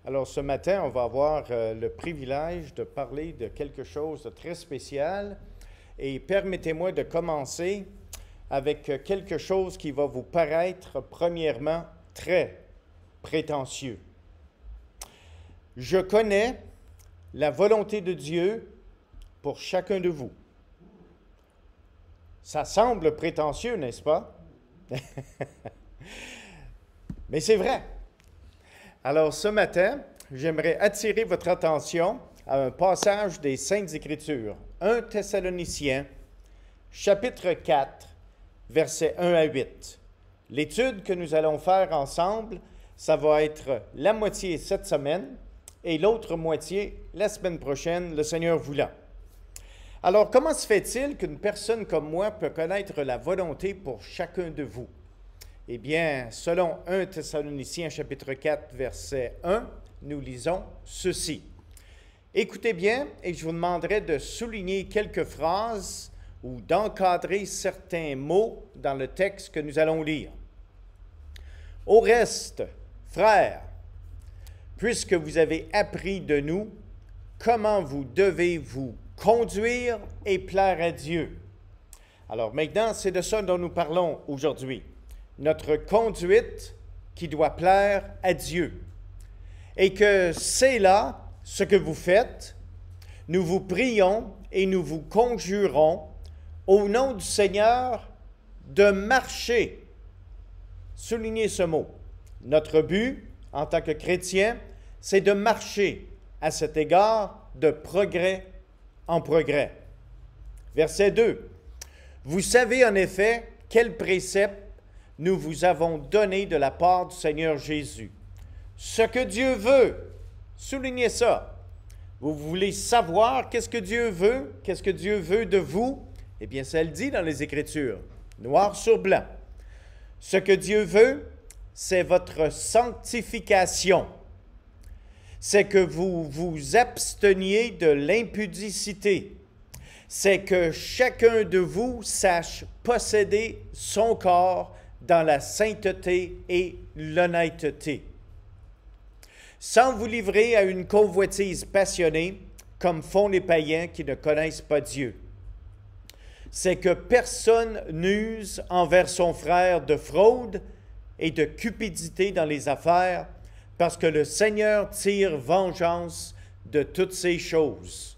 Alors ce matin, on va avoir le privilège de parler de quelque chose de très spécial et permettez-moi de commencer avec quelque chose qui va vous paraître premièrement très prétentieux. Je connais la volonté de Dieu pour chacun de vous. Ça semble prétentieux, n'est-ce pas? Mais c'est vrai. Alors, ce matin, j'aimerais attirer votre attention à un passage des Saintes Écritures, 1 Thessaloniciens, chapitre 4, versets 1 à 8. L'étude que nous allons faire ensemble, ça va être la moitié cette semaine et l'autre moitié la semaine prochaine, le Seigneur voulant. Alors, comment se fait-il qu'une personne comme moi peut connaître la volonté pour chacun de vous? Eh bien, selon 1 Thessaloniciens chapitre 4, verset 1, nous lisons ceci. Écoutez bien et je vous demanderai de souligner quelques phrases ou d'encadrer certains mots dans le texte que nous allons lire. Au reste, frères, puisque vous avez appris de nous comment vous devez vous conduire et plaire à Dieu. Alors maintenant, c'est de ça dont nous parlons aujourd'hui. Notre conduite qui doit plaire à Dieu. Et que c'est là ce que vous faites. Nous vous prions et nous vous conjurons au nom du Seigneur de marcher. Soulignez ce mot. Notre but en tant que chrétien, c'est de marcher à cet égard de progrès en progrès. Verset 2. Vous savez en effet quel précepte nous vous avons donné de la part du Seigneur Jésus. Ce que Dieu veut, soulignez ça. Vous voulez savoir qu'est-ce que Dieu veut, qu'est-ce que Dieu veut de vous? Eh bien, ça le dit dans les Écritures, noir sur blanc. Ce que Dieu veut, c'est votre sanctification. C'est que vous vous absteniez de l'impudicité. C'est que chacun de vous sache posséder son corps dans la sainteté et l'honnêteté, sans vous livrer à une convoitise passionnée, comme font les païens qui ne connaissent pas Dieu. C'est que personne n'use envers son frère de fraude et de cupidité dans les affaires, parce que le Seigneur tire vengeance de toutes ces choses,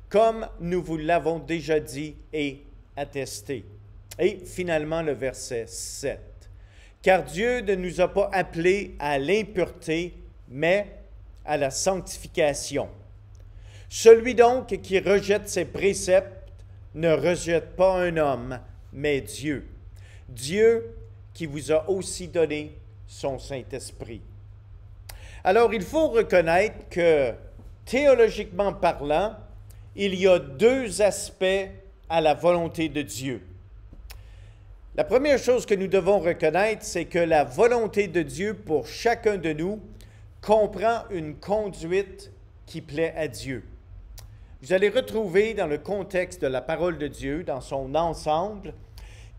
comme nous vous l'avons déjà dit et attesté. Et finalement, le verset 7. Car Dieu ne nous a pas appelés à l'impureté, mais à la sanctification. Celui donc qui rejette ses préceptes ne rejette pas un homme, mais Dieu. Dieu qui vous a aussi donné son Saint-Esprit. Alors, il faut reconnaître que, théologiquement parlant, il y a deux aspects à la volonté de Dieu. La première chose que nous devons reconnaître, c'est que la volonté de Dieu pour chacun de nous comprend une conduite qui plaît à Dieu. Vous allez retrouver dans le contexte de la parole de Dieu, dans son ensemble,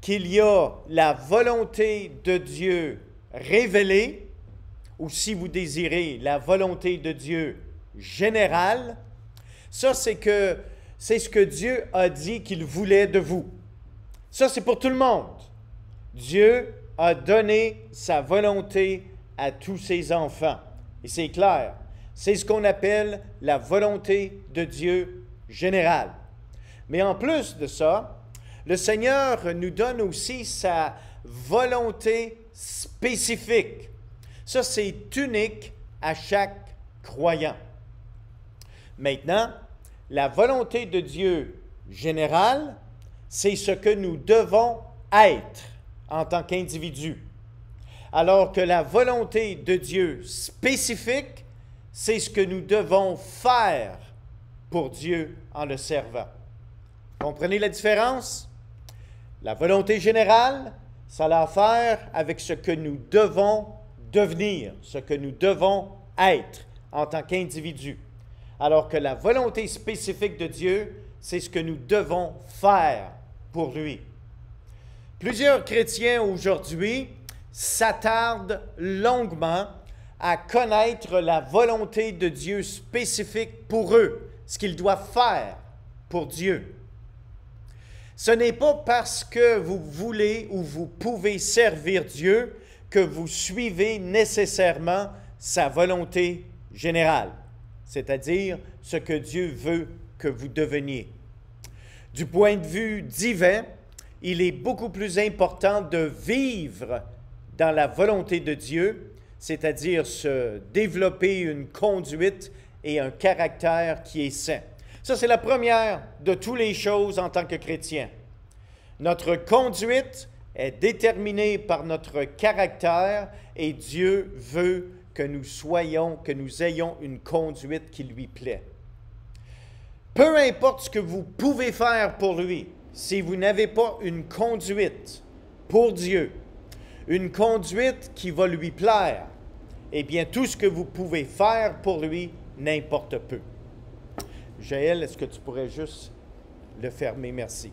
qu'il y a la volonté de Dieu révélée, ou si vous désirez, la volonté de Dieu générale. Ça, c'est ce que Dieu a dit qu'il voulait de vous. Ça, c'est pour tout le monde. Dieu a donné sa volonté à tous ses enfants. Et c'est clair, c'est ce qu'on appelle la volonté de Dieu générale. Mais en plus de ça, le Seigneur nous donne aussi sa volonté spécifique. Ça, c'est unique à chaque croyant. Maintenant, la volonté de Dieu générale, c'est ce que nous devons être en tant qu'individus. Alors que la volonté de Dieu spécifique, c'est ce que nous devons faire pour Dieu en le servant. Comprenez la différence? La volonté générale, ça a à faire avec ce que nous devons devenir, ce que nous devons être en tant qu'individus. Alors que la volonté spécifique de Dieu, c'est ce que nous devons faire pour lui. Plusieurs chrétiens aujourd'hui s'attardent longuement à connaître la volonté de Dieu spécifique pour eux, ce qu'ils doivent faire pour Dieu. Ce n'est pas parce que vous voulez ou vous pouvez servir Dieu que vous suivez nécessairement sa volonté générale, c'est-à-dire ce que Dieu veut que vous deveniez. Du point de vue divin, il est beaucoup plus important de vivre dans la volonté de Dieu, c'est-à-dire se développer une conduite et un caractère qui est sain. Ça, c'est la première de toutes les choses en tant que chrétien. Notre conduite est déterminée par notre caractère et Dieu veut que nous ayons une conduite qui lui plaît. Peu importe ce que vous pouvez faire pour lui, si vous n'avez pas une conduite pour Dieu, une conduite qui va lui plaire, eh bien, tout ce que vous pouvez faire pour lui n'importe peu. Jaël, est-ce que tu pourrais juste le fermer? Merci.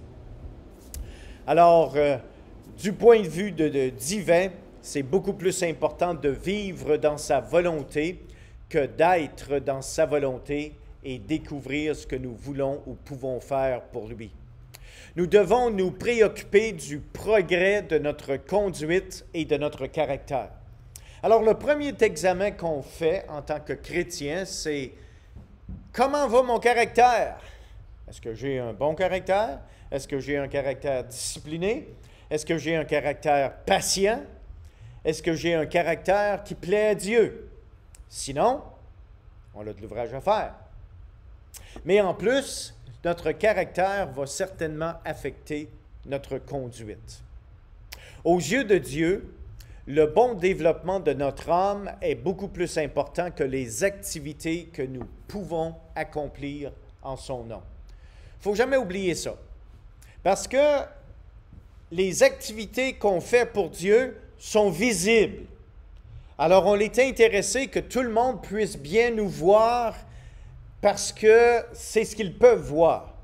Alors, du point de vue divin, c'est beaucoup plus important de vivre dans sa volonté que d'être dans sa volonté et découvrir ce que nous voulons ou pouvons faire pour lui. Nous devons nous préoccuper du progrès de notre conduite et de notre caractère. Alors, le premier examen qu'on fait en tant que chrétien, c'est « Comment va mon caractère? Est-ce que j'ai un bon caractère? Est-ce que j'ai un caractère discipliné? Est-ce que j'ai un caractère patient? Est-ce que j'ai un caractère qui plaît à Dieu? Sinon, on a de l'ouvrage à faire. Mais en plus, notre caractère va certainement affecter notre conduite. Aux yeux de Dieu, le bon développement de notre âme est beaucoup plus important que les activités que nous pouvons accomplir en son nom. Il ne faut jamais oublier ça. Parce que les activités qu'on fait pour Dieu sont visibles. Alors, on est intéressé que tout le monde puisse bien nous voir parce que c'est ce qu'ils peuvent voir.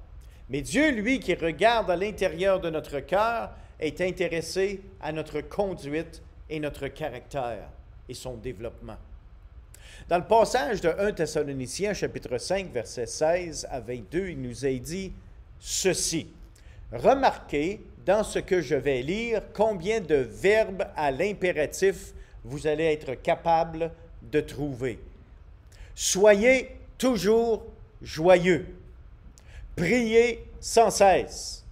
Mais Dieu, lui, qui regarde à l'intérieur de notre cœur, est intéressé à notre conduite et notre caractère et son développement. Dans le passage de 1 Thessaloniciens, chapitre 5, versets 16 à 22, il nous est dit ceci. « Remarquez dans ce que je vais lire combien de verbes à l'impératif vous allez être capable de trouver. Soyez toujours joyeux. Priez sans cesse.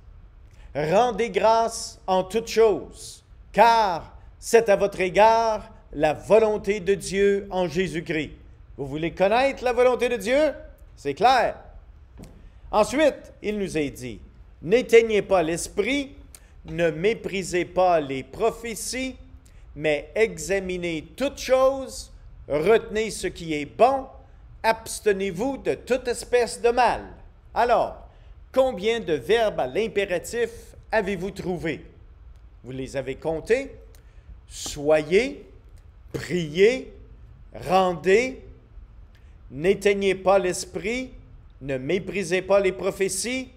Rendez grâce en toutes choses, car c'est à votre égard la volonté de Dieu en Jésus-Christ. » Vous voulez connaître la volonté de Dieu? C'est clair. Ensuite, il nous est dit, « N'éteignez pas l'esprit, ne méprisez pas les prophéties, mais examinez toutes choses, retenez ce qui est bon, abstenez-vous de toute espèce de mal. » Alors, combien de verbes à l'impératif avez-vous trouvé? Vous les avez comptés? Soyez, priez, rendez, n'éteignez pas l'esprit, ne méprisez pas les prophéties,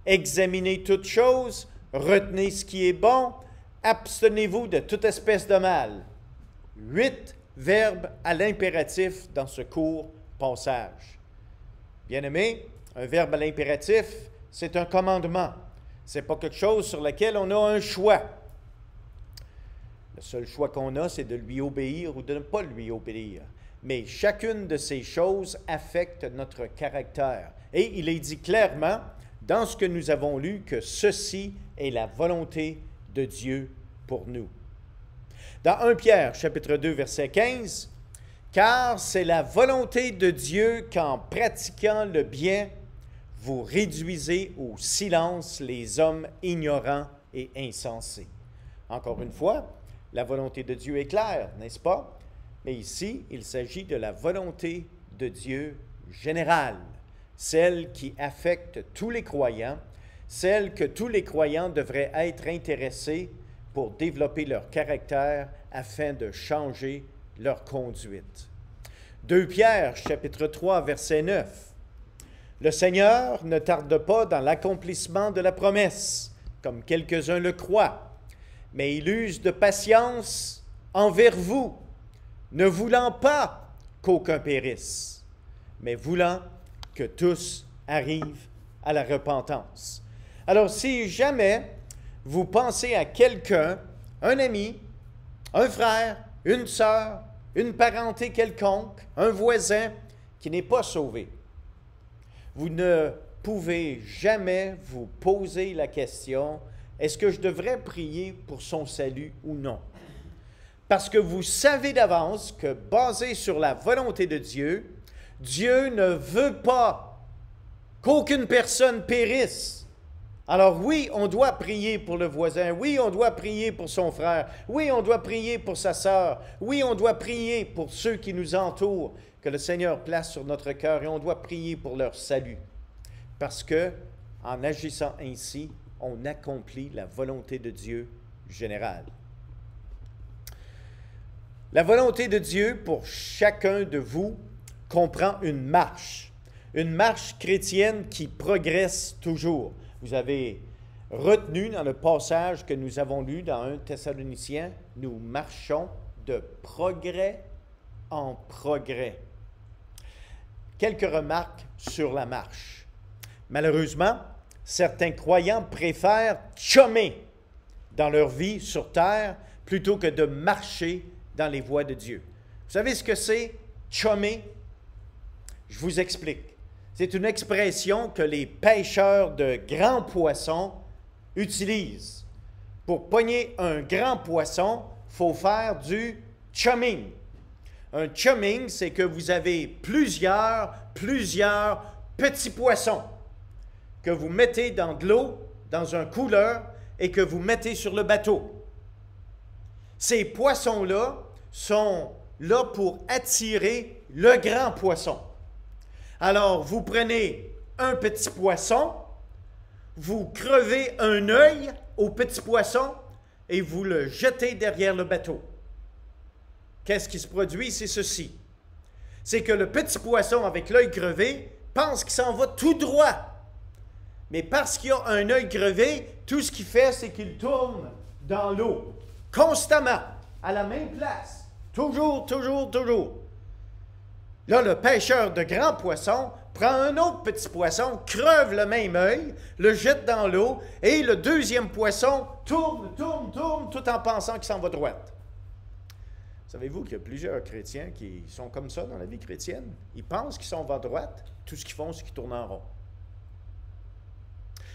examinez toutes choses, retenez ce qui est bon, abstenez-vous de toute espèce de mal. 8 verbes à l'impératif dans ce court passage. Bien-aimés, un verbe à l'impératif, c'est un commandement. Ce n'est pas quelque chose sur lequel on a un choix. Le seul choix qu'on a, c'est de lui obéir ou de ne pas lui obéir. Mais chacune de ces choses affecte notre caractère. Et il est dit clairement, dans ce que nous avons lu, que ceci est la volonté de Dieu pour nous. Dans 1 Pierre, chapitre 2, verset 15, « Car c'est la volonté de Dieu qu'en pratiquant le bien, vous réduisez au silence les hommes ignorants et insensés. » Encore une fois, la volonté de Dieu est claire, n'est-ce pas? Mais ici, il s'agit de la volonté de Dieu générale, celle qui affecte tous les croyants, celle que tous les croyants devraient être intéressés pour développer leur caractère afin de changer leur conduite. 2 Pierre, chapitre 3, verset 9. « Le Seigneur ne tarde pas dans l'accomplissement de la promesse, comme quelques-uns le croient, mais il use de patience envers vous, ne voulant pas qu'aucun périsse, mais voulant que tous arrivent à la repentance. Alors, si jamais vous pensez à quelqu'un, un ami, un frère, une sœur, une parenté quelconque, un voisin qui n'est pas sauvé, vous ne pouvez jamais vous poser la question, est-ce que je devrais prier pour son salut ou non? Parce que vous savez d'avance que, basé sur la volonté de Dieu, Dieu ne veut pas qu'aucune personne périsse. Alors oui, on doit prier pour le voisin, oui, on doit prier pour son frère, oui, on doit prier pour sa sœur, oui, on doit prier pour ceux qui nous entourent, que le Seigneur place sur notre cœur, et on doit prier pour leur salut. Parce que, en agissant ainsi, on accomplit la volonté de Dieu générale. La volonté de Dieu pour chacun de vous comprend une marche chrétienne qui progresse toujours. Vous avez retenu dans le passage que nous avons lu dans 1 Thessaloniciens, nous marchons de progrès en progrès. Quelques remarques sur la marche. Malheureusement, certains croyants préfèrent chômer dans leur vie sur terre plutôt que de marcher dans les voies de Dieu. Vous savez ce que c'est, chômer? Je vous explique. C'est une expression que les pêcheurs de grands poissons utilisent. Pour pogner un grand poisson, il faut faire du chumming. Un chumming, c'est que vous avez plusieurs petits poissons que vous mettez dans de l'eau, dans un couleur, et que vous mettez sur le bateau. Ces poissons-là sont là pour attirer le grand poisson. Alors, vous prenez un petit poisson, vous crevez un œil au petit poisson et vous le jetez derrière le bateau. Qu'est-ce qui se produit? C'est ceci. C'est que le petit poisson avec l'œil crevé pense qu'il s'en va tout droit. Mais parce qu'il a un œil crevé, tout ce qu'il fait, c'est qu'il tourne dans l'eau, constamment, à la même place. Toujours. Là, le pêcheur de grands poissons prend un autre petit poisson, creve le même œil, le jette dans l'eau, et le deuxième poisson tourne, tout en pensant qu'il s'en va droite. Savez-vous qu'il y a plusieurs chrétiens qui sont comme ça dans la vie chrétienne? Ils pensent qu'ils s'en vont à droite, tout ce qu'ils font, c'est qu'ils tournent en rond.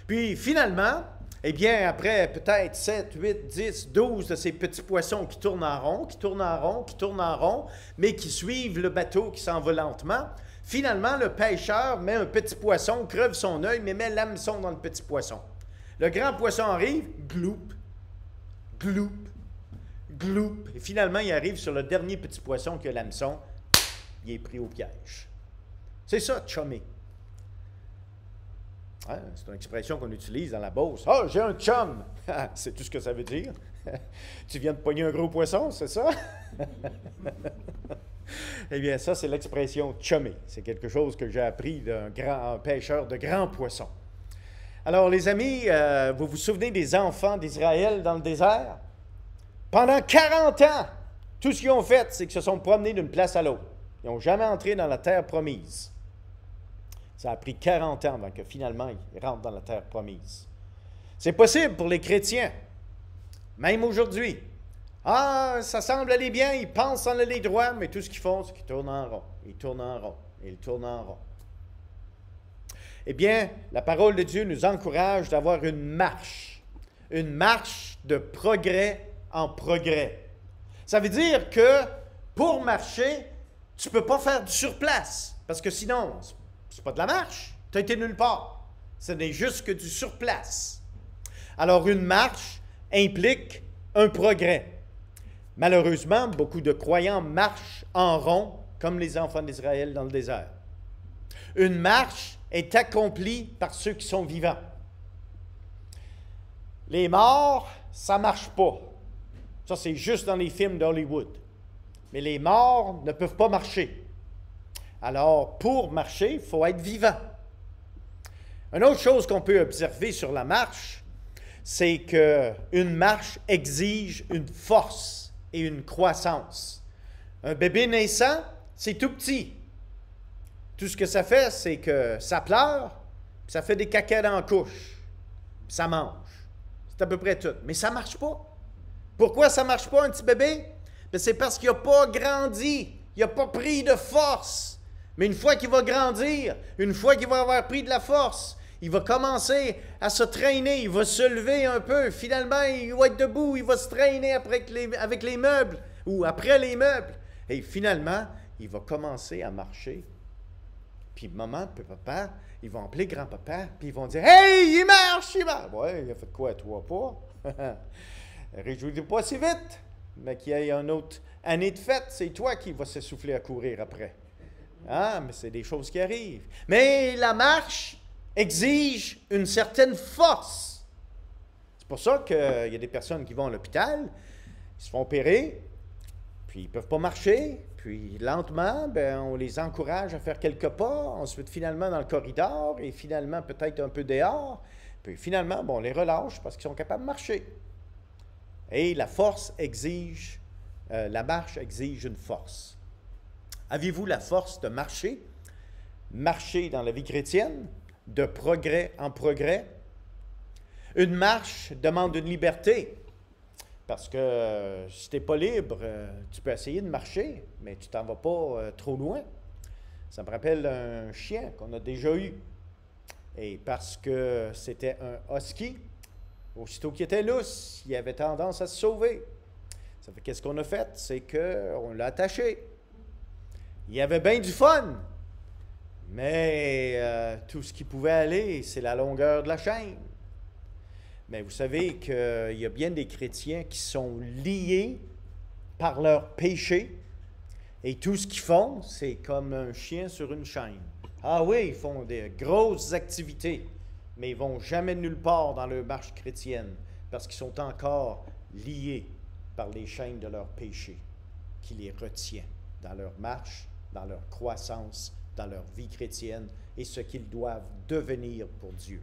Puis finalement, eh bien, après peut-être 7, 8, 10, 12 de ces petits poissons qui tournent en rond, mais qui suivent le bateau qui s'en va lentement, finalement, le pêcheur met un petit poisson, creve son œil, mais met l'hameçon dans le petit poisson. Le grand poisson arrive, gloup. Et finalement, il arrive sur le dernier petit poisson qui a l'hameçon, il est pris au piège. C'est ça, chummer. Hein? C'est une expression qu'on utilise dans la Beauce. « Ah, j'ai un chum! » C'est tout ce que ça veut dire. Tu viens de pogner un gros poisson, c'est ça? Eh bien, ça, c'est l'expression « chummer ». C'est quelque chose que j'ai appris d'un pêcheur de grands poissons. Alors, les amis, vous vous souvenez des enfants d'Israël dans le désert? Pendant 40 ans, tout ce qu'ils ont fait, c'est qu'ils se sont promenés d'une place à l'autre. Ils n'ont jamais entré dans la terre promise. Ça a pris 40 ans avant que finalement ils rentrent dans la terre promise. C'est possible pour les chrétiens, même aujourd'hui. Ah, ça semble aller bien, ils pensent en aller droit, mais tout ce qu'ils font, c'est qu'ils tournent en rond. Ils tournent en rond. Eh bien, la parole de Dieu nous encourage d'avoir une marche de progrès en progrès. Ça veut dire que pour marcher, tu ne peux pas faire du surplace, parce que sinon, c'est pas de la marche, tu as été nulle part. Ce n'est juste que du surplace. Alors, une marche implique un progrès. Malheureusement, beaucoup de croyants marchent en rond, comme les enfants d'Israël dans le désert. Une marche est accomplie par ceux qui sont vivants. Les morts, ça ne marche pas. Ça, c'est juste dans les films d'Hollywood. Mais les morts ne peuvent pas marcher. Alors, pour marcher, il faut être vivant. Une autre chose qu'on peut observer sur la marche, c'est qu'une marche exige une force et une croissance. Un bébé naissant, c'est tout petit. Tout ce que ça fait, c'est que ça pleure, puis ça fait des caca dans la couche, puis ça mange. C'est à peu près tout. Mais ça ne marche pas. Pourquoi ça ne marche pas, un petit bébé? C'est parce qu'il n'a pas grandi, il n'a pas pris de force. Mais une fois qu'il va grandir, une fois qu'il va avoir pris de la force, il va commencer à se traîner, il va se lever un peu. Finalement, il va être debout, il va se traîner avec les meubles ou après les meubles. Et finalement, il va commencer à marcher. Puis maman, puis papa, ils vont appeler grand-papa, puis ils vont dire « Hey, il marche, il marche! » Ouais, il a fait quoi, toi, pas? Réjouis-toi pas si vite, mais qu'il y ait une autre année de fête, c'est toi qui vas s'essouffler à courir après. Ah, mais c'est des choses qui arrivent. Mais la marche exige une certaine force. C'est pour ça qu'il y a des personnes qui vont à l'hôpital, ils se font opérer, puis ils ne peuvent pas marcher, puis lentement, ben, on les encourage à faire quelques pas, ensuite finalement dans le corridor, et finalement peut-être un peu dehors, puis finalement, bon, on les relâche parce qu'ils sont capables de marcher. Et la force exige, la marche exige une force. Avez-vous la force de marcher? Marcher dans la vie chrétienne, de progrès en progrès. Une marche demande une liberté, parce que si tu n'es pas libre, tu peux essayer de marcher, mais tu t'en vas pas trop loin. Ça me rappelle un chien qu'on a déjà eu, et parce que c'était un husky, aussitôt qu'il était lousse, il avait tendance à se sauver. Ça fait qu'est-ce qu'on a fait? C'est qu'on l'a attaché. Il avait bien du fun, mais tout ce qui pouvait aller, c'est la longueur de la chaîne. Mais vous savez qu'il y a bien des chrétiens qui sont liés par leur péché, et tout ce qu'ils font, c'est comme un chien sur une chaîne. Ah oui, ils font des grosses activités, mais ils ne vont jamais nulle part dans leur marche chrétienne, parce qu'ils sont encore liés par les chaînes de leur péché, qui les retient dans leur marche, dans leur croissance, dans leur vie chrétienne, et ce qu'ils doivent devenir pour Dieu.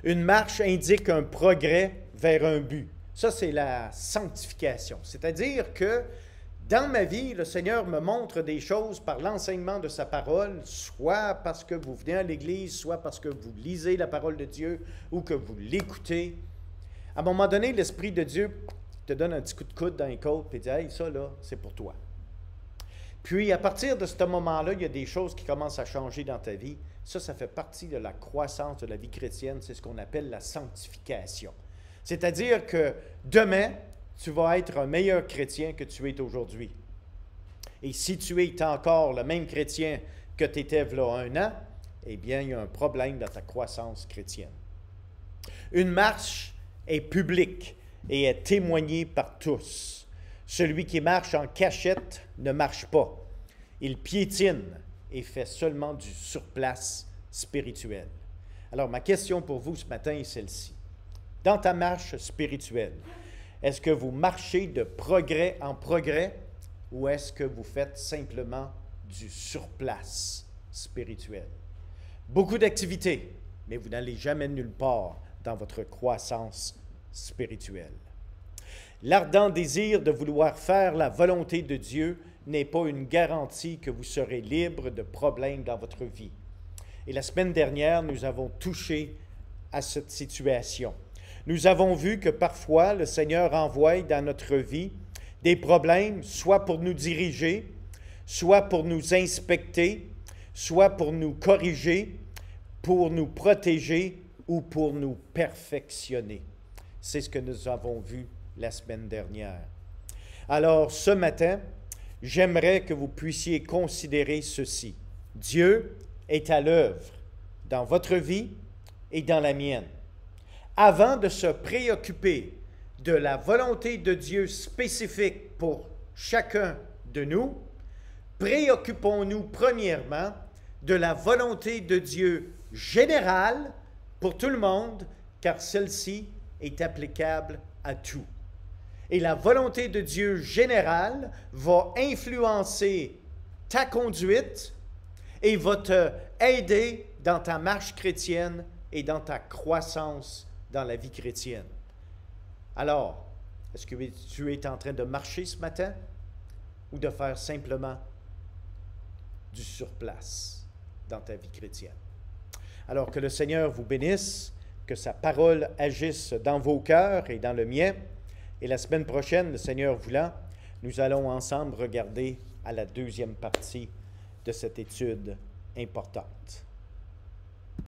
Une marche indique un progrès vers un but. Ça, c'est la sanctification. C'est-à-dire que dans ma vie, le Seigneur me montre des choses par l'enseignement de sa parole, soit parce que vous venez à l'Église, soit parce que vous lisez la parole de Dieu ou que vous l'écoutez. À un moment donné, l'Esprit de Dieu te donne un petit coup de coude dans les côtes et dit « Hey, ça là, c'est pour toi. » Puis, à partir de ce moment-là, il y a des choses qui commencent à changer dans ta vie. Ça fait partie de la croissance de la vie chrétienne. C'est ce qu'on appelle la sanctification. C'est-à-dire que demain, tu vas être un meilleur chrétien que tu es aujourd'hui. Et si tu es encore le même chrétien que tu étais il y a un an, eh bien, il y a un problème dans ta croissance chrétienne. Une marche est publique et est témoignée par tous. Celui qui marche en cachette ne marche pas. Il piétine et fait seulement du surplace spirituel. Alors, ma question pour vous ce matin est celle-ci. Dans ta marche spirituelle, est-ce que vous marchez de progrès en progrès ou est-ce que vous faites simplement du surplace spirituel? Beaucoup d'activités, mais vous n'allez jamais nulle part dans votre croissance spirituelle. L'ardent désir de vouloir faire la volonté de Dieu n'est pas une garantie que vous serez libre de problèmes dans votre vie. Et la semaine dernière, nous avons touché à cette situation. Nous avons vu que parfois, le Seigneur envoie dans notre vie des problèmes, soit pour nous diriger, soit pour nous inspecter, soit pour nous corriger, pour nous protéger ou pour nous perfectionner. C'est ce que nous avons vu la semaine dernière. Alors, ce matin, j'aimerais que vous puissiez considérer ceci. Dieu est à l'œuvre dans votre vie et dans la mienne. Avant de se préoccuper de la volonté de Dieu spécifique pour chacun de nous, préoccupons-nous premièrement de la volonté de Dieu générale pour tout le monde, car celle-ci est applicable à tout. Et la volonté de Dieu générale va influencer ta conduite et va te aider dans ta marche chrétienne et dans ta croissance dans la vie chrétienne. Alors, est-ce que tu es en train de marcher ce matin? ou de faire simplement du surplace dans ta vie chrétienne. Alors que le Seigneur vous bénisse, que sa parole agisse dans vos cœurs et dans le mien. Et la semaine prochaine, le Seigneur voulant, nous allons ensemble regarder à la deuxième partie de cette étude importante.